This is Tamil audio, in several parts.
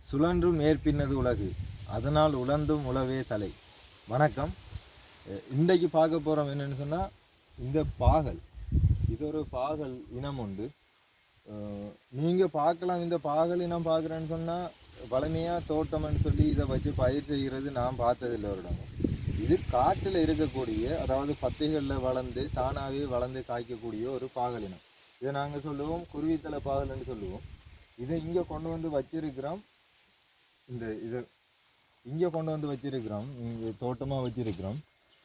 சுழன்று மேற்பின்னது உலகு, அதனால் உழந்தும் உழவே தலை. வணக்கம். இன்றைக்கு பார்க்க போகிறோம் என்னென்னு சொன்னால், இந்த பாகல், இது ஒரு பாகல் இனம் உண்டு. நீங்கள் பார்க்கலாம், இந்த பாகல் இனம் பார்க்குறேன்னு சொன்னால் வளமையாக தோட்டம்னு சொல்லி இதை வச்சு பயிர் செய்கிறது நான் பார்த்ததில்லை ஒரு இடம். இது காட்டில் இருக்கக்கூடிய, அதாவது பத்தைகளில் வளர்ந்து தானாகவே வளர்ந்து காய்க்கக்கூடிய ஒரு பாகல் இனம். இதை நாங்கள் சொல்லுவோம் குருவித்தலை பாகல்னு சொல்லுவோம். இதை இங்கே கொண்டு வந்து வச்சிருக்கிறோம். இதை இங்கே கொண்டு வந்து வச்சிருக்கிறோம், இங்கே தோட்டமாக வச்சிருக்கிறோம்.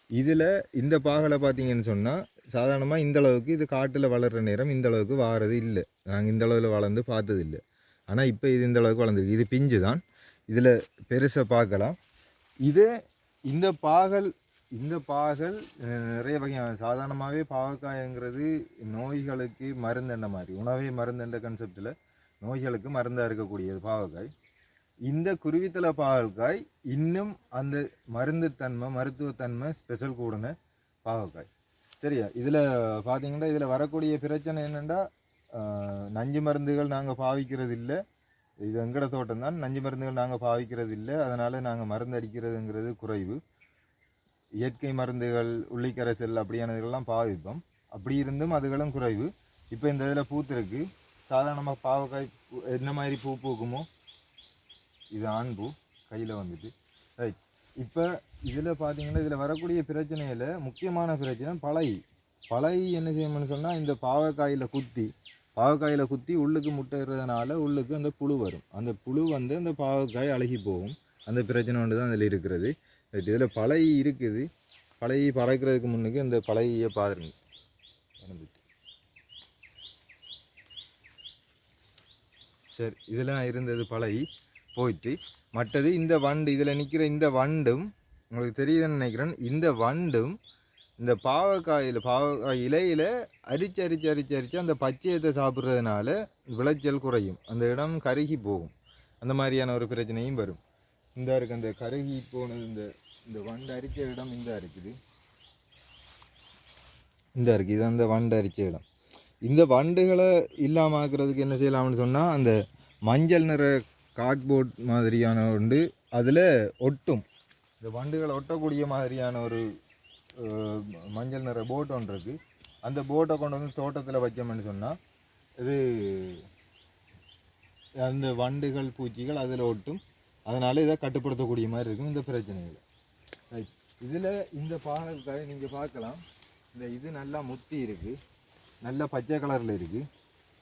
இதில் இந்த பாகலை பார்த்தீங்கன்னு சொன்னால் சாதாரணமாக இந்த அளவுக்கு இது காட்டில் வளர்கிற நேரம் இந்த அளவுக்கு வாரது இல்லை. நாங்கள் இந்த அளவில் வளர்ந்து பார்த்தது இல்லை. ஆனால் இப்போ இது இந்த அளவுக்கு வளர்ந்துருக்கு. இது பிஞ்சு தான், இதில் பெருசாக பார்க்கலாம். இதே இந்த பாகல் நிறைய வகையான, சாதாரணமாகவே பாவக்காய்ங்கிறது நோய்களுக்கு மருந்தெண்ட மாதிரி, உணவே மருந்தெண்ட கன்செப்டில் நோய்களுக்கு மருந்தாக இருக்கக்கூடியது பாவக்காய். இந்த குருவித்தலை பாவக்காய் இன்னும் அந்த மருத்துவத்தன்மை ஸ்பெஷல் கூடன பாவக்காய். சரியா? இதில் பார்த்தீங்கன்னா இதில் வரக்கூடிய பிரச்சனை என்னென்னா, நஞ்சு மருந்துகள் நாங்கள் பாவிக்கிறது இல்லை. இது எங்கட தோட்டம் தான், நஞ்சு மருந்துகள் நாங்கள் பாவிக்கிறது இல்லை. அதனால் நாங்கள் மருந்து அடிக்கிறதுங்கிறது குறைவு. இயற்கை மருந்துகள், உள்ளிக்கரைசல் அப்படியானதுகள்லாம் பாவிப்போம். அப்படி இருந்தும் அதுகளும் குறைவு. இப்போ இந்த இதில் பூத்திருக்கு. சாதாரணமாக பாவக்காய் என்ன மாதிரி பூ பூக்குமோ, இது ஆண் பூ கையில் வந்துட்டு. ரைட். இப்போ இதில் பார்த்தீங்கன்னா இதில் வரக்கூடிய பிரச்சனையில் முக்கியமான பிரச்சனை பழை என்ன செய்யணும்னு சொன்னால், இந்த பாவக்காயில் குத்தி உள்ளுக்கு முட்டைறதுனால உள்ளுக்கு அந்த புழு வரும். அந்த புழு வந்து அந்த பாவக்காய் அழுகி போகும். அந்த பிரச்சனை ஒன்று தான் அதில் இருக்கிறது. ரைட். இதில் பழை இருக்குது. பழை பறக்கிறதுக்கு முன்னுக்கு இந்த பழையை பாருங்க. சரி, இதெல்லாம் இருந்தது பழை போயிட்டு. மற்றது இந்த வண்டு, இதில் நிற்கிற இந்த வண்டும் உங்களுக்கு தெரியுதுன்னு நினைக்கிறேன். இந்த வண்டும் இந்த பாவக்காய் இலையில் அரிச்சு அந்த பச்சையத்தை சாப்பிட்றதுனால விளைச்சல் குறையும். அந்த இடம் கருகி போகும். அந்த மாதிரியான ஒரு பிரச்சனையும் வரும். இந்த இருக்குது அந்த கருகி போனது, இந்த வண்டு அரிச்ச இடம் இந்த இருக்குது. இது அந்த வண்டு அரிச்ச இடம். இந்த வண்டுகளை இல்லாமல் ஆக்குறதுக்கு என்ன செய்யலாம்னு சொன்னால், அந்த மஞ்சள் நிற கார்ட்போர்ட் மாதிரியான உண்டு, அதில் ஒட்டும். இந்த வண்டுகளை ஒட்டக்கூடிய மாதிரியான ஒரு மஞ்சள் நிற போட் ஒன்று இருக்குது. அந்த போட்டை கொண்டு வந்து தோட்டத்தில் வச்சோம்னு சொன்னால் இது அந்த வண்டுகள் பூச்சிகள் அதில் ஒட்டும். அதனால் இதை கட்டுப்படுத்தக்கூடிய மாதிரி இருக்கும் இந்த பிரச்சனைகள். ரைட். இதில் இந்த பாகக்காய் நீங்கள் பார்க்கலாம். இது நல்லா முத்தி இருக்குது, நல்ல பச்சை கலரில் இருக்குது.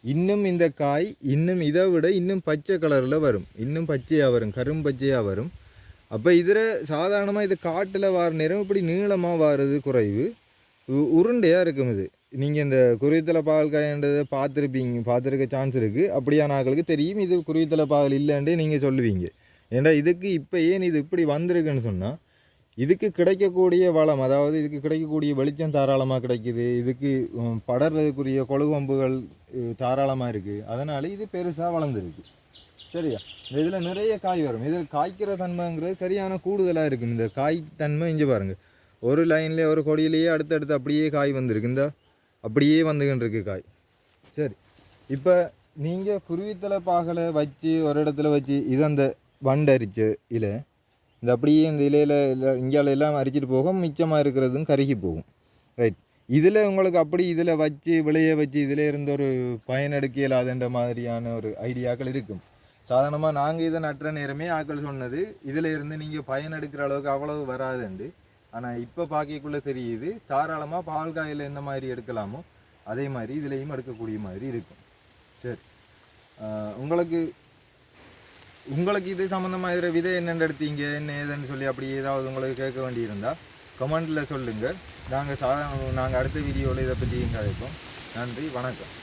இன்னும் இந்த காய் இன்னும் இதை விட இன்னும் பச்சை கலரில் வரும், இன்னும் பச்சையாக வரும், கரும்பச்சையாக வரும். அப்போ இதில் சாதாரணமாக இது காட்டில் வார நேரம் இப்படி நீளமாக வாரது குறைவு, உருண்டையாக இருக்கும். இது நீங்கள் இந்த குருவித்தலை பாகல்காய்ன்றதை பார்த்துருக்க சான்ஸ் இருக்குது. அப்படியான ஆட்களுக்கு தெரியும் இது குருவித்தலை பாகல் இல்லைன்றே நீங்கள் சொல்லுவீங்க. ஏன்னா இதுக்கு இப்போ ஏன் இது இப்படி வந்திருக்குன்னு சொன்னால், இதுக்கு கிடைக்கக்கூடிய வளம், அதாவது இதுக்கு கிடைக்கக்கூடிய வெளிச்சம் தாராளமாக கிடைக்குது. இதுக்கு படறதுக்குரிய கொழுகொம்புகள் தாராளமாக இருக்குது. அதனால் இது பெருசாக வளர்ந்துருக்கு. சரியா? இந்த இதில் நிறைய காய் வரும். இதில் காய்க்கிற தன்மைங்கிறது சரியான கூடுதலாக இருக்கும். இந்த காய் தன்மை இங்கே பாருங்கள், ஒரு லைன்லேயே ஒரு கொடியிலேயே அடுத்தடுத்து அப்படியே காய் வந்திருக்கு. இந்த அப்படியே வந்துக்கிட்டு இருக்கு காய். சரி, இப்போ நீங்கள் குருவித்தலை பாகலை வச்சு ஒரு இடத்துல வச்சு இது அந்த வண்டரிச்சு இல்லை, இந்த அப்படியே இந்த இலையில் இங்கால எல்லாம் அரிச்சிட்டு போகும், மிச்சமாக இருக்கிறதும் கருகி போகும். ரைட். இதில் உங்களுக்கு அப்படி இதில் வச்சு விளைய வச்சு இதில் இருந்த ஒரு பயனெடுக்க இல்லாதன்ற மாதிரியான ஒரு ஐடியாக்கள் இருக்கும். சாதாரணமாக நாங்கள் இதை நட்டுற நேரமே ஆக்கள் சொன்னது இதில் இருந்து நீங்கள் பயனெடுக்கிற அளவுக்கு அவ்வளவு வராதுண்டு. ஆனால் இப்போ பார்க்கக்குள்ளே தெரியுது தாராளமாக பால்காயில் எந்த மாதிரி எடுக்கலாமோ அதே மாதிரி இதுலேயும் எடுக்கக்கூடிய மாதிரி இருக்கும். சரி, உங்களுக்கு இது சம்மந்தமாக இதில் விதை என்னென்னு எடுத்தீங்க, என்ன ஏதுன்னு சொல்லி அப்படி ஏதாவது உங்களுக்கு கேட்க வேண்டியிருந்தால் கமெண்டில் சொல்லுங்கள். நாங்கள் அடுத்த வீடியோவில் இதை பற்றி கதைப்போம். நன்றி, வணக்கம்.